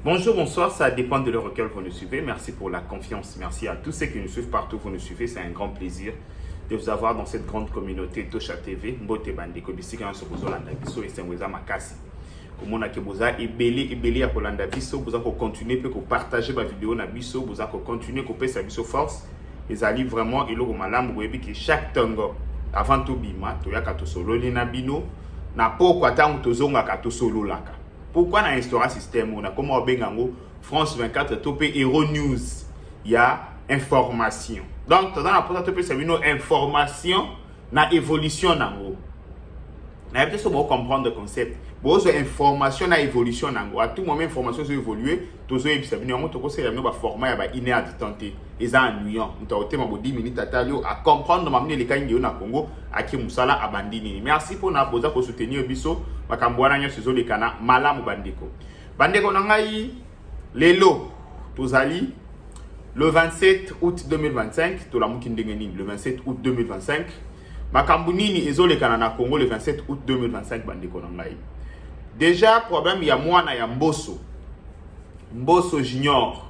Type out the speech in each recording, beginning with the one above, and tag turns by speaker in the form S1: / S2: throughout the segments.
S1: Bonjour, bonsoir, ça dépend de l'heure auquel vous nous suivez. Merci pour la confiance. Merci à tous ceux qui nous suivent partout, vous nous suivez. C'est un grand plaisir de vous avoir dans cette grande communauté Tosha TV. Mbote Bandeko, bisika nso bozolanda biso et senweza makasi. Komona ke boza ebele ya kolanda biso, boza ko continuer pe ko partager ma vidéo na biso, boza ko continuer ko pesa biso force. Ezali vraiment eloko malamu boyebi ki chaque tango avant to bima to yaka to solo na bino na poko atango tozonga ka to solo laka. Pourquoi dans l'histoire système on a comme on bengango France 24 topé Hero News, il y a information. Donc dans la porte topé c'est une information na évolution nango. Na peut-être so comprendre le concept. Bon information na évolution nango. À tout moment information so évoluer, tozo ebisa bino mo toko c'est ba format ya ba inadvertent. Eza ennuyant. Mutaote mabo 10 minutes atalio à comprendre mamine les kangi na Congo aki musala abandini. Merci pour na posa ko soutenir biso makambwana nyo sizo lekana malamu bandeko. Bandeko nangai lelo tozali le 27 août 2025 to la mukindengeni le 27 août 2025 makambunini ezo lekana na Congo le 27 août 2025 bandeko nangai. Déjà problème ya mwana ya Mbosso Junior.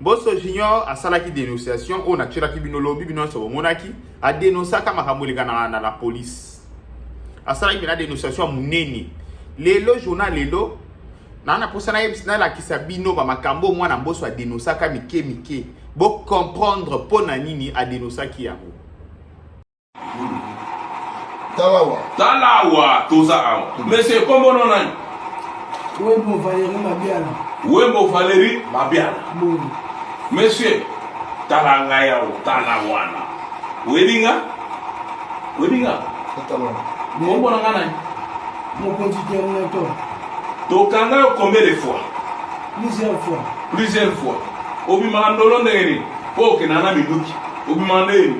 S1: Mbosso Junior a salaki dénonciation on a tiré ki bino lobby bino so monaki a dénoncé kama kambolekana na la police. A salaki bina dénonciation muneni. Lelo journal lelo na posana yebisina la kisabino ba makambo mwana Mbosso a dénoncé ka mike bo comprendre pona nini a dénoncé ki yango.
S2: Talawa toza awa. Monsieur kombo nonani?
S3: Wembo Valérie Mabiala.
S2: Wembo Valérie Mabiala. Monsieur talanga ya talawana. Wedinga? Kombo nangana?
S3: Mon conducteur.
S2: Tokanga yo combien de fois?
S3: Plusieurs fois.
S2: Obi mandolo ndeni. Poke nana minuki. Obi mandeni.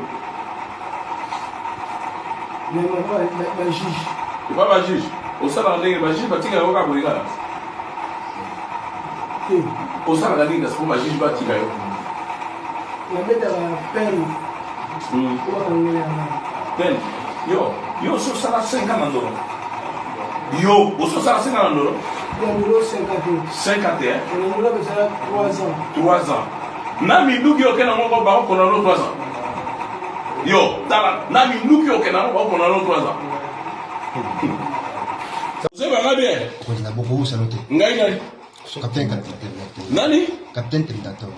S3: Mais ma juge.
S2: Tu vas pas juge. Au salon de ma juge, tu vas voir comment il au salon de la pour ma juge, tu vas
S3: la bête à la peine.
S2: Peine. Yo, sur ça, 50 ans. Yo, au sur ça, 50 ans. 51.
S3: On a 3 ans.
S2: 3 ans. Nami Nuki, ok, n'a pas encore 3 ans. Yo, tala, nami Nuki, ok, n'a pas encore 3 ans. C'est pas bien.
S4: On a beaucoup saluté.
S2: Ngai.
S4: Capitaine.
S2: Nani?
S4: Capitaine Tentator.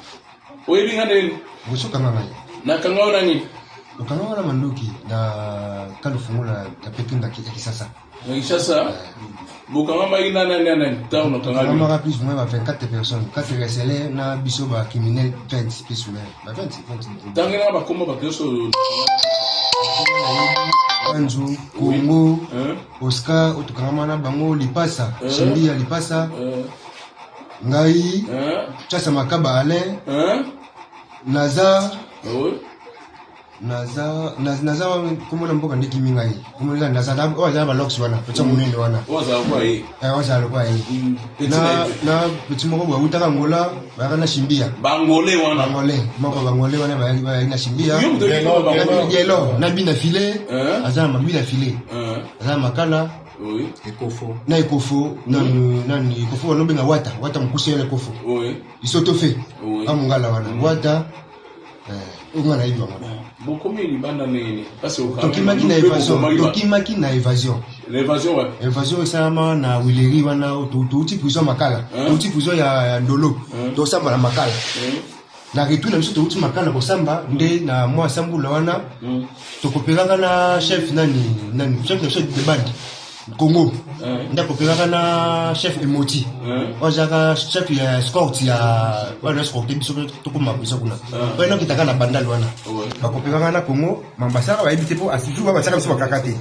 S2: Wewe ngane
S4: Buso kama ngai.
S2: na kangao nani?
S4: Ukangao na manduki na kalufungula kapitunda kisasa.
S2: Ngishasa. Bukanga mai nani tawo na kangao.
S4: Kama mara plus moins 24 personnes. 4 recelés na biso ba criminel 20 plus moins. Ba 20.
S2: Tangena ba komba ba keso.
S4: Anzu, Congo, Oscar, Otukangama na bango lipasa, Shindia lipasa. Ngai, Chasa Makaba Alain, Naza, comment on peut dire Mingai? Comment on Naza, on a un lox wana, petit monene wana.
S2: Waza kwa hii.
S4: Waza kwa hii. Na petit moko wa utaka Angola, na Shimbia.
S2: Bangole wana.
S4: Moko Bangole wana ba na Shimbia.
S2: Yelo,
S4: na bina filé, azana mabina filé. Azana makala.
S2: Oui.
S4: Ekofo. Na Ekofo, nani Ekofo wanobenga wata mkushe ile Ekofo.
S2: Oui.
S4: Isotofe.
S2: Oui.
S4: Amungala wana. Wata ungana hivi wana.
S2: Bokomi ni banda nini? Parce que
S4: Tokimaki na évasion.
S2: L'évasion ouais.
S4: Évasion sama na wileri wana uti prison makala. Uti prison ya ndolo. To samba na makala. Na retour na biso to uti makala ko samba nde na mwa sambula wana. Tokopelanga na chef chef de bande. Congo. Ndakopelanga na chef Emoti. Ozaka chef ya escort ya wana escort biso tokoma biso kuna. Wana kitaka na bandal wana. Bakopelanga na Congo, mambasaka ba ebite po asiju ba bataka biso bakakate.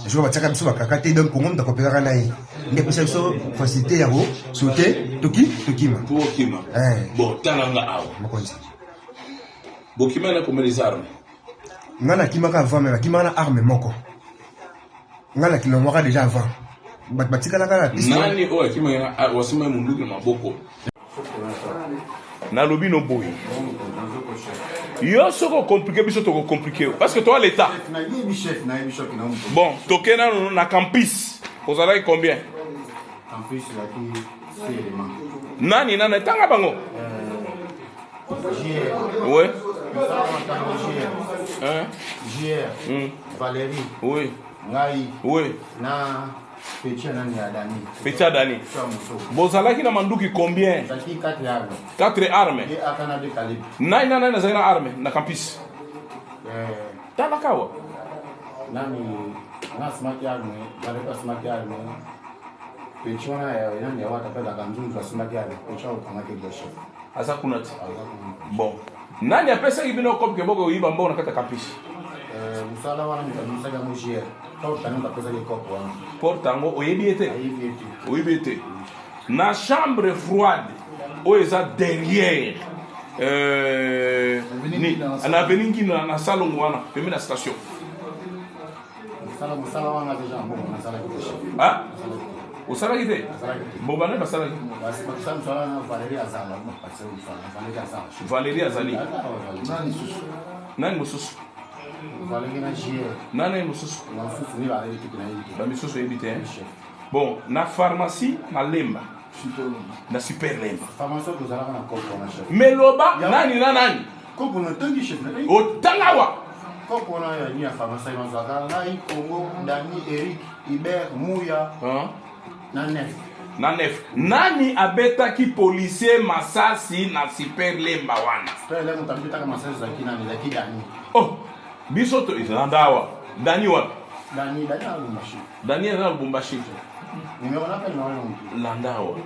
S4: Jo bataka biso bakakate donc Congo ndakopelanga na ye. Ndeko biso facilité ya go sauter tokima.
S2: Bon, talanga awa.
S4: Makonzi.
S2: Bokima na comme les armes.
S4: Ngana kimaka avant mais kimaka na arme moko. Ngala kilomwaka déjà avant. Batika la kala piste.
S2: Nani o akima wasema munduki na maboko. Na lobino boy. Yo soko compliqué biso to compliqué parce que toi l'état. Bon, tokena na campus. Vous avez combien?
S5: Campus là qui c'est
S2: Nani nana tanga bango.
S5: JR.
S2: Ouais.
S5: Hein? JR. Valérie.
S2: Oui.
S5: Ngai.
S2: Oui.
S5: Na Petit nani ya Dani.
S2: Petit Dani. Bozalaki na manduki combien?
S5: Zaki 4 armes.
S2: 4 armes.
S5: Et akana de calibre.
S2: Nai na zana arme na campus. Talakawa.
S5: Nani na smart arme, baleka smart arme. Petit wana ya nani ya wata pela kanzungu za smart arme. Petit wana kama ke chef.
S2: Asa kunati. Bon. Nani apesa ibino kopke boko uyiba mbona kata campus?
S5: Musala wana mutamusaga mujier.
S2: Portango oyebiete. Oyebiete. Na chambre froide oeza derrière ni na veningi na salon wana pembeni na station.
S5: Musala wana déjà bon na sala kitesha.
S2: Ah? Usala kite? Bon bana basala kite.
S5: Basala musala na Valérie Azala mo passer Valérie Azala.
S2: Valérie Azali.
S5: Nani susu.
S2: Nani mususu?
S5: Valérie na JR.
S2: Nani mususu?
S5: Na susu ni ba équipe na équipe.
S2: Ba mususu ebite. Bon, na pharmacie na Lemba. Na super Lemba.
S5: Pharmacie ko zala na kopo na chef.
S2: Meloba nani na nani?
S5: Kopo na tangi chef na.
S2: O tangawa.
S5: Kopo na ya ni pharmacie na zala na Congo, Dani, Eric, Hubert, Mouya. Na nef.
S2: Na nef. Nani abetaki policier masasi na super Lemba wana?
S5: Super Lemba tabita kama masasi zaki nani zaki Dani.
S2: Oh, bisoto isandawa. Dani wapi?
S5: Dani na Lubumbashi.
S2: Dani na Lubumbashi.
S5: Numéro na pele na
S2: Landawa.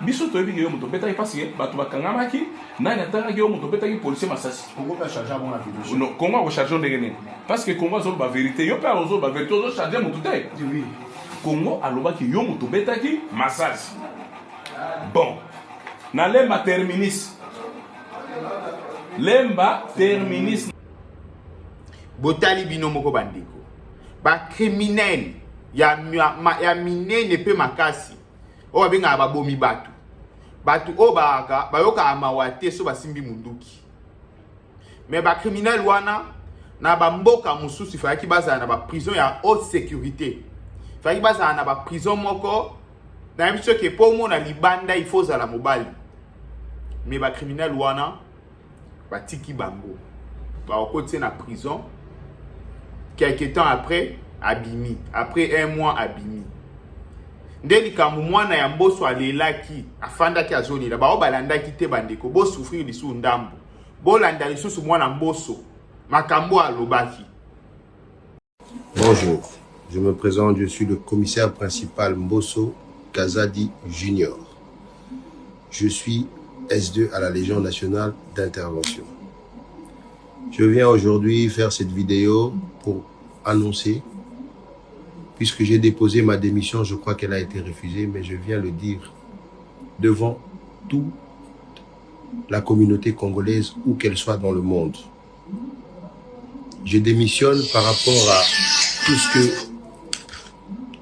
S2: Bisoto ebi yo moto betaki parce que batu bakangamaki nani atangaki yo moto betaki policier masasi.
S5: Congo pa charger bon la vidéo.
S2: Non, Congo ko charger ndenge nini? Parce que Congo zo ba vérité, yo pa zo ba vérité zo charger moto te.
S5: Oui.
S2: Congo alobaki yo moto betaki masasi. Bon. Na Lemba terminis. Lemba terminis.
S1: Botali bino moko bandeko. Ba criminel ya minene pe makasi. O benga ba bomi batu. Batu o baka bayoka amawate so basimbi munduki. Mais ba criminel wana na ba mboka mususu faki baza na ba prison ya haute sécurité. Faki baza na ba prison moko na biso ke pomo na libanda il faut la mobali. Mais ba criminel wana ba tiki bango. Ba okote na prison. Quelques temps après, abimi. Après un mois, abimi. Ndeli kamu mwana ya mboso alelaki, afanda ki azoni la ba obalanda ki te bandeko, bo souffrir lisu ndambo. Bo landa lisu mwana mboso. Makambo alobaki.
S6: Bonjour, je me présente, je suis le commissaire principal Mbosso Kazadi Junior. Je suis S2 à la Légion nationale d'intervention. Je viens aujourd'hui faire cette vidéo pour annoncer, puisque j'ai déposé ma démission, je crois qu'elle a été refusée, mais je viens le dire devant toute la communauté congolaise, où qu'elle soit dans le monde. Je démissionne par rapport à tout ce que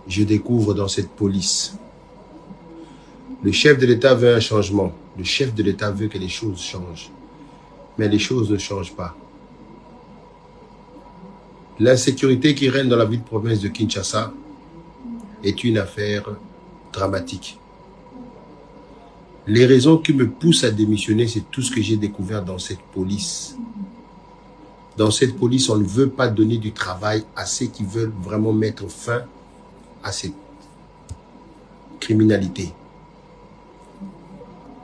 S6: je découvre dans cette police. Le chef de l'État veut un changement. Le chef de l'État veut que les choses changent. Mais les choses ne changent pas. L'insécurité qui règne dans la ville province de Kinshasa est une affaire dramatique. Les raisons qui me poussent à démissionner, c'est tout ce que j'ai découvert dans cette police. Dans cette police, on ne veut pas donner du travail à ceux qui veulent vraiment mettre fin à cette criminalité.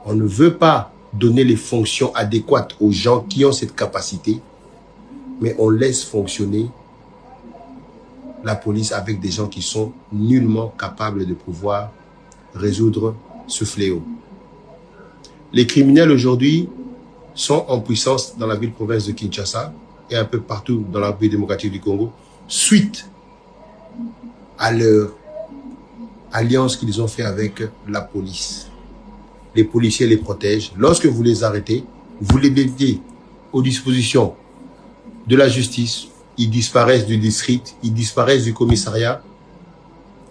S6: On ne veut pas donner les fonctions adéquates aux gens qui ont cette capacité, mais on laisse fonctionner la police avec des gens qui sont nullement capables de pouvoir résoudre ce fléau. Les criminels aujourd'hui sont en puissance dans la ville-province de Kinshasa et un peu partout dans la République démocratique du Congo, suite à leur alliance qu'ils ont fait avec la police. Les policiers les protègent. Lorsque vous les arrêtez, vous les mettez aux dispositions de la justice, ils disparaissent du district, ils disparaissent du commissariat.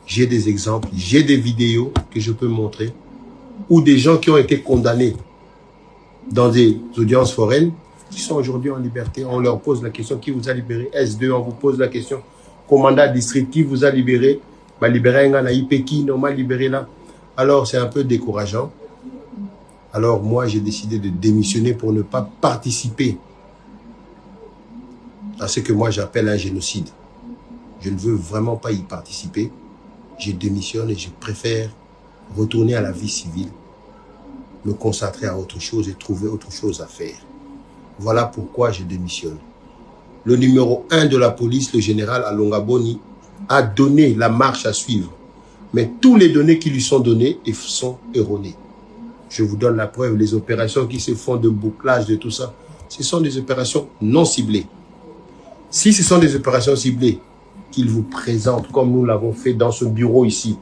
S6: J'ai des exemples, j'ai des vidéos que je peux montrer, où des gens qui ont été condamnés dans des audiences foraines qui sont aujourd'hui en liberté. On leur pose la question, qui vous a libéré? S2, on vous pose la question. Commandant district, qui vous a libéré? Bah, libéré un gars, qui n'a pas libéré là. Alors, c'est un peu décourageant. Alors, moi, j'ai décidé de démissionner pour ne pas participer à ce que moi j'appelle un génocide. Je ne veux vraiment pas y participer. Je démissionne et je préfère retourner à la vie civile, me concentrer à autre chose et trouver autre chose à faire. Voilà pourquoi je démissionne. Le numéro 1 de la police, le général Alonga Boni, a donné la marche à suivre. Mais tous les données qui lui sont données sont erronées. Je vous donne la preuve, les opérations qui se font de bouclage, de tout ça, ce sont des opérations non ciblées. Si ce sont des opérations ciblées, qu'il vous présente, comme nous l'avons fait dans ce bureau ici,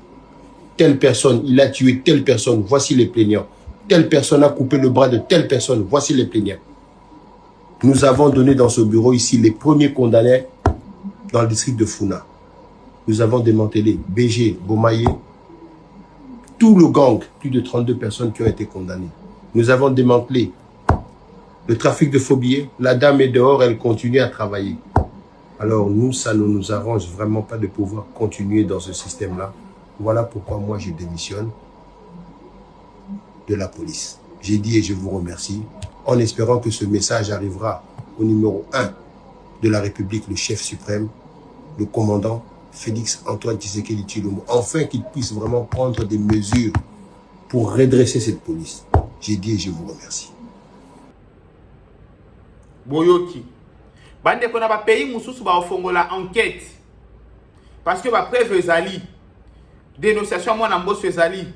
S6: telle personne, il a tué telle personne, voici les plaignants. Telle personne a coupé le bras de telle personne, voici les plaignants. Nous avons donné dans ce bureau ici les premiers condamnés dans le district de Funa. Nous avons démantelé BG, Bomaye, tout le gang, plus de 32 personnes qui ont été condamnées. Nous avons démantelé le trafic de faux billets. La dame est dehors, elle continue à travailler. Alors nous, ça ne nous arrange vraiment pas de pouvoir continuer dans ce système-là. Voilà pourquoi moi je démissionne de la police. J'ai dit et je vous remercie, en espérant que ce message arrivera au numéro 1 de la République, le chef suprême, le commandant Félix Antoine Tshisekedi Tshilombo, enfin qu'il puisse vraiment prendre des mesures pour redresser cette police. J'ai dit et je vous remercie.
S1: Boyoki. Bande kona ba pays mususu ba ofongola enquête. Parce que ba preuve ezali. Dénonciation mwana mboso ezali.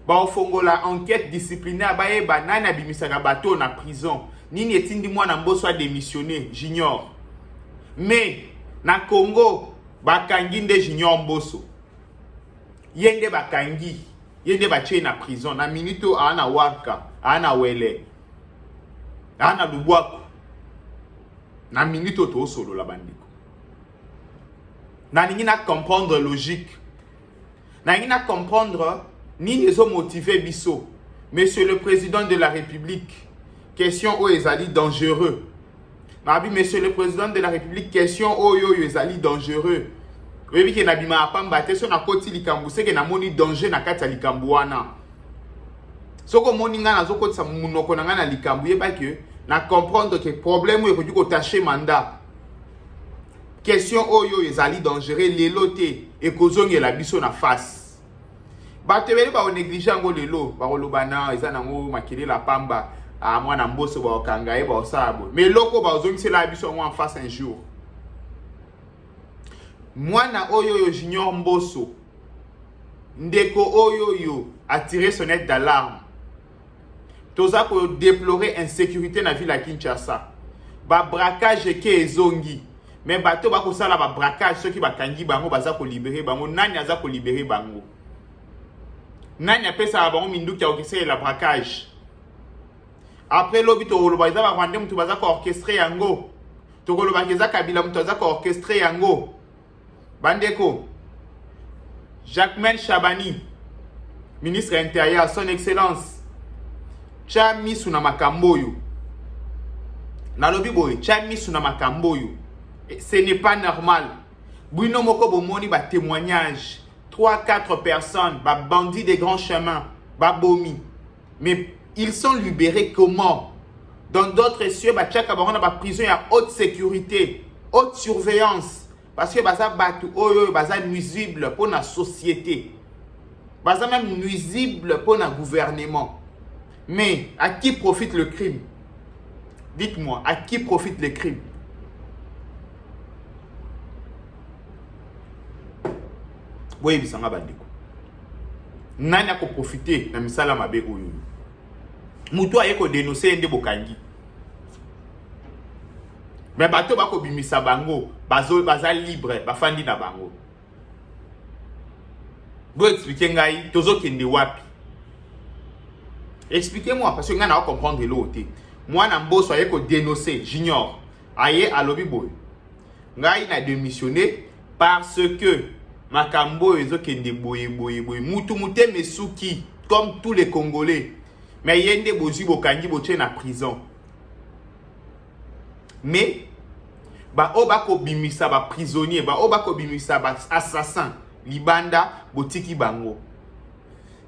S1: Ba ofongola enquête disciplinaire ba yeba nani abimisaka bateau na prison. Nini etindi mwana mboso a démissionné, j'ignore. Mais na Congo bakangi nde j'ignore mboso. Yende bakangi, yende bache na prison na minito ana waka, ana wele. Ana lubwaku. Na minute to solo la bandiko. Na ningina comprendre logique. Na ningina comprendre ni les hommes motivés biso. Monsieur le président de la République, question o ezali dangereux. Nabi monsieur le président de la République, question o yo ezali dangereux. Webi ke nabima apamba te so na koti likambu seke na moni danger na kati ya likambu wana. Soko moni nga na zoko tsa munoko na nga na likambu yeba ke na comprendre que problème est que taché mandat. Question oyo ezali dangereux leloté et kozongi la biso na face. Ba tebeli ba négliger ngo lelo ba kolobana ezana ngo makele la pamba a mwana mboso ba okanga e ba osabo. Mais loko ba ozongi c'est la biso en face un jour. Mwana oyo yo junior mboso. Ndeko oyo yo a tiré sonnette d'alarme. Toza ko déplorer insécurité na ville à Kinshasa. Ba braquage ke ezongi. Mais bato ba ko sala ba braquage ceux qui ba kangi bango baza ko libérer bango nani aza ko libérer bango. Nani apesa bango minduki ya orchestrer la braquage. Après lobi to loba za ba rwande mutu baza ko orchestrer yango. To ko loba keza kabila mutu baza ko orchestrer yango. Bandeko Jacquemain Chabani, ministre intérieur, son excellence Chami suna makamboyo. Nalobi boy, chami suna makamboyo. Ce n'est pas normal. Bruno moko bomoni ba témoignage. 3-4 personnes, ba bandits des grands chemins, ba bomi. Mais ils sont libérés comment? Dans d'autres cieux, ba tchaka ba ba prison à haute sécurité, haute surveillance. Parce que baza batu oyo baza nuisible pour la société. Baza même nuisible pour le gouvernement. Mais à qui profite le crime? Dites-moi, à qui profite le crime? Oui, bisanga bandeko. Nani a profité na misala mabe oyo? Mutu ayeko dénoncer ende bokangi. Mais bato bako bimisa bango, baza libre, bafandi na bango. Bo expliquer ngai tozo kende wapi? Expliquez-moi, parce que vous allez comprendre l'autre. Moi, je suis dénoncé, j'ignore. Aye, à l'obi boy. Je suis démissionné parce que Makambo est kende boye. Moutou mouté mesuki, comme tous les Congolais. Mais il y a des bozi bokangi boche na prison. mais ba obako bimisa ba prisonnier ba obako bimisa ba assassin libanda botiki bango.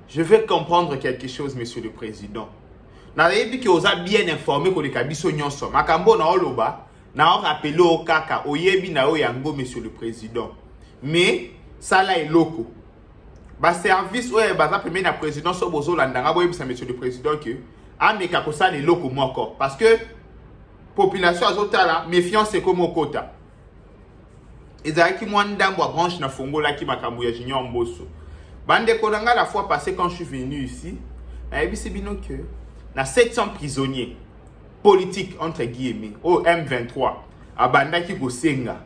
S1: Je veux comprendre quelque chose, monsieur le président. Nayebi que vous êtes bien informé que les kabiso nyonso makambo na oloba na o rappelé au kaka oyebi na o yango, monsieur le président. Mais ça là est loco. Ba service oye ba premier na président so bozo landanga boyebi ça, monsieur le président, que ameka ko ça les loco moko parce que population azotala méfiance comme au kota. Ezaki mwandambo branche na fongola ki makambo ya Junior Mbosso. Bande kolanga la fois passée quand je suis venu ici, nayebi c'est bino que na 700 prisonniers politiques entre guillemets au M23 abandaki ko senga.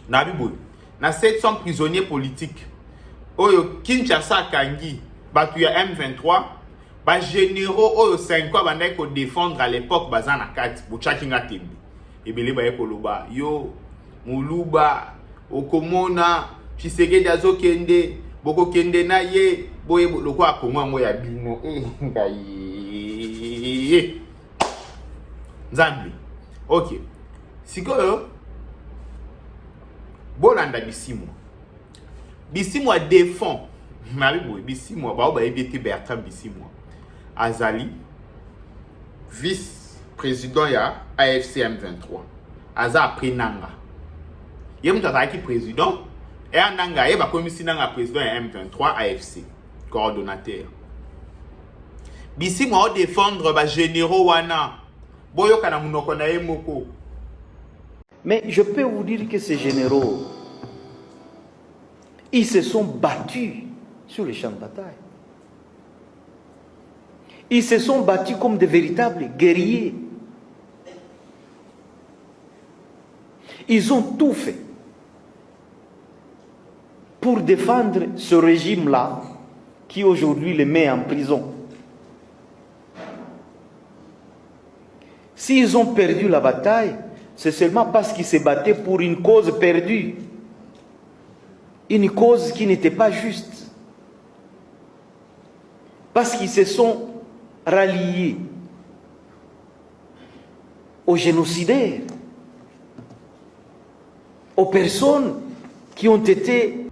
S1: Na bibo na 700 prisonniers politiques oyo Kinshasa kangi batu ya M23 ba généraux oyo 5 ans bandaki ko défendre à l'époque bazana kati bochakinga tembi ebele ba ekoloba yo muluba okomona Tshisekedi azokende boko kende na ye boye lokwa akomwa ngo ya bino ngai Nzambi. OK. Sikoyo bolanda Bisimwa. Bisimwa défend Marie boy Bisimwa ba ebete Bertrand Bisimwa. Azali vice-président ya AFC M23. Aza après nanga. Yem tazaki président et nanga e ba komisi nanga président ya M23 AFC coordonnateur. Bisimwa o défendre ba généraux wana. Boyo kana munoko na moko.
S7: Mais je peux vous dire que ces généraux, ils se sont battus sur les champs de bataille. Ils se sont battus comme de véritables guerriers. Ils ont tout fait pour défendre ce régime-là qui aujourd'hui les met en prison. S'ils ont perdu la bataille, c'est seulement parce qu'ils se battaient pour une cause perdue. Une cause qui n'était pas juste. Parce qu'ils se sont ralliés aux génocidaires, aux personnes qui ont été...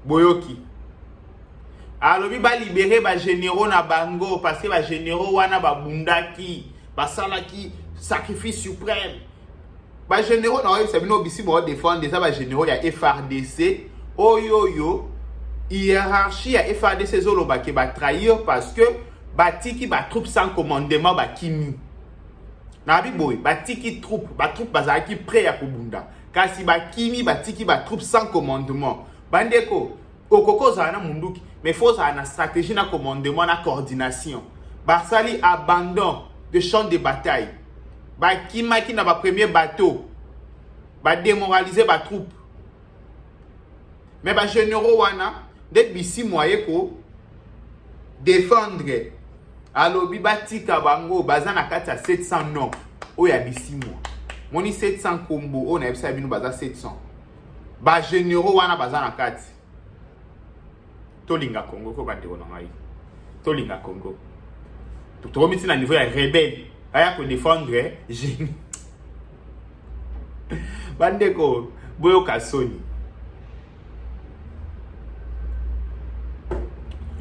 S1: Boyoki. Alors, il va libérer les généraux na bango parce que les généraux wana ba bundaki, ba salaki sacrifice suprême. Les généraux na c'est bino bisi bo défendre ça les généraux ya FRDC. Oyoyo hiérarchie ya FRDC zoloba ke ba trahir parce que batiki ba troupe sans commandement ba kimi. Na bi boy batiki troupe bazaki prêt ya kubunda. Kasi ba kimi batiki ba troupe sans commandement. Bandeko okoko za na munduki mais faut ça na stratégie na commandement na coordination. Barsali abandon de champ de bataille. Ba kimaki na ba premier bateau. Ba démoraliser ba troupe. Mais ba généraux wana de bisi moye ko défendre. Alobi batika bango bazana kata 700 non. Oya bisi mo. Moni 700 kombo on a ebisa bino baza 700. Ba généraux wana bazana kati. Tolinga Congo ko bande wona ngai. Tolinga Congo. Tout remettre na niveau ya rebelle. Aya ko défendre bande ko boyo kasoni.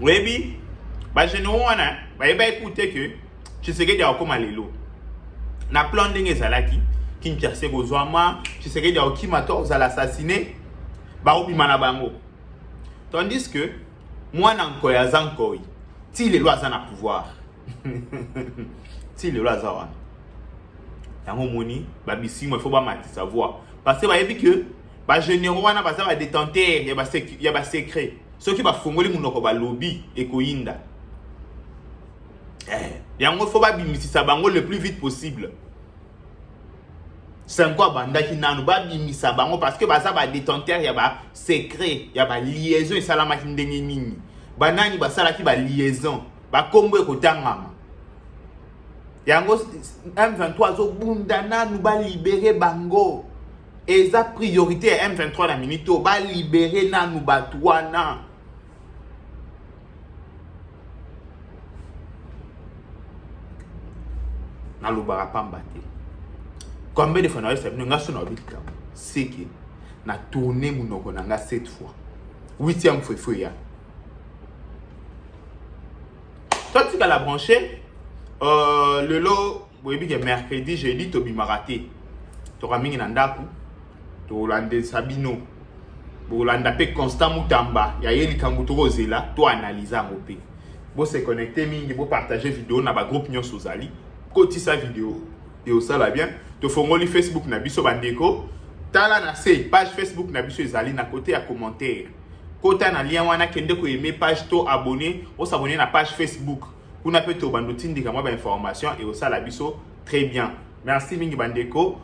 S1: Webi ba généraux wana ba écouter que Tshisekedi a koma lelo. Na plan ndenge ezalaki Kinshasa kozwama Tshisekedi a okima to za l'assassiner ba obima na bango. Tandis que moi nanko ya zankoi ti les lois na pouvoir. Ti les lois za wana. Yango moni ba bisimo il faut ba mati savoir parce que ba yebi que ba généraux wana ba za ba détenteur ya ba secret. Ceux qui ba fongoli munoko ba lobby et koyinda. Yango faut ba bimisisa bango le plus vite possible. C'est quoi banda qui nanu ba bimisa bango parce que baza ba détenteur ya ba secret ya ba liaison et salama ki ndenge nini. Banani ba sala ki ba liaison ba kombo e kotangama. Yango M23 zo bunda nanu ba libérer bango. Eza priorité à M23 na minito ba libérer nanu batwana. na lobara pamba te. Combien de fois na ça nga so na bitika c'est que na tourner munoko na nga 7 fois 8e fois ya toi tu la brancher le lot boyebi que mercredi jeudi to bimaraté to ramingi na ndaku to lande sabino bo landa pe constant mutamba ya yeli kangu to rozela to analyser ngopé bo se connecter mingi bo partager vidéo na ba groupe nyonso zali koti sa vidéo et au ça la bien to fongoli Facebook na biso bandeko tala na se page Facebook na biso ezali na côté ya commentaire kota na lien wana kende ko aimer page to abonner o s'abonner na page Facebook kuna pe to bando tindika mwa ba information et au ça la biso très bien merci mingi bandeko